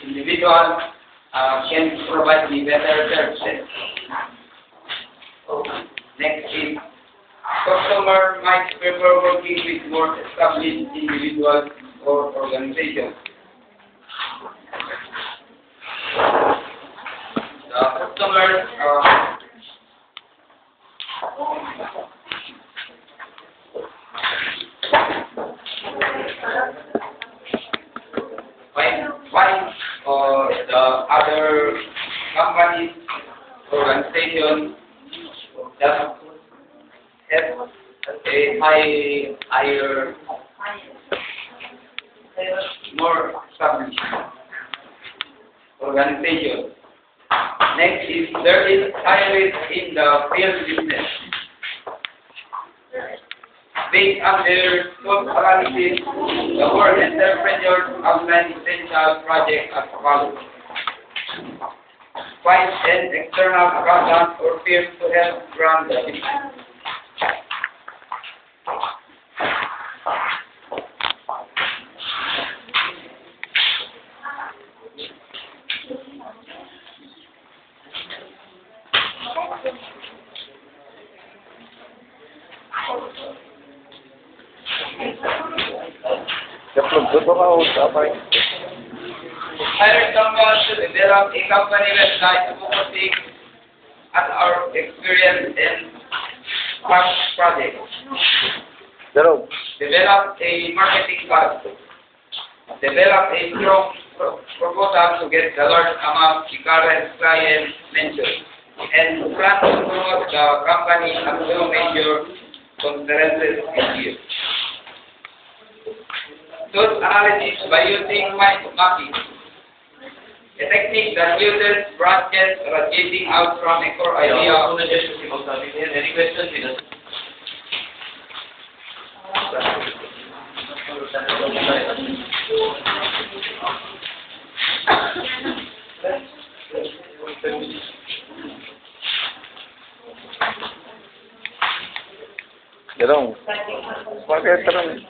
individual can provide the better services. Next is customer might prefer working with more established individuals or organizations. The customers find or the other companies, organizations that have a higher, more established organization. Next is there is high risk in the field business. Based on their SWOT analysis, the word entrepreneurs outline essential projects as follows. Find an external accountant or firm to help run the business. Hire someone to develop a company website focusing on our experience in past projects. Develop a marketing plan. Develop a strong proposal to get the large amount the current client mentioned. And plan to promote the company at two major conferences this year. SWOT analysis by using mind mapping, a technique that uses branches radiating out from a core idea. Any questions? Jerome, pakai terang.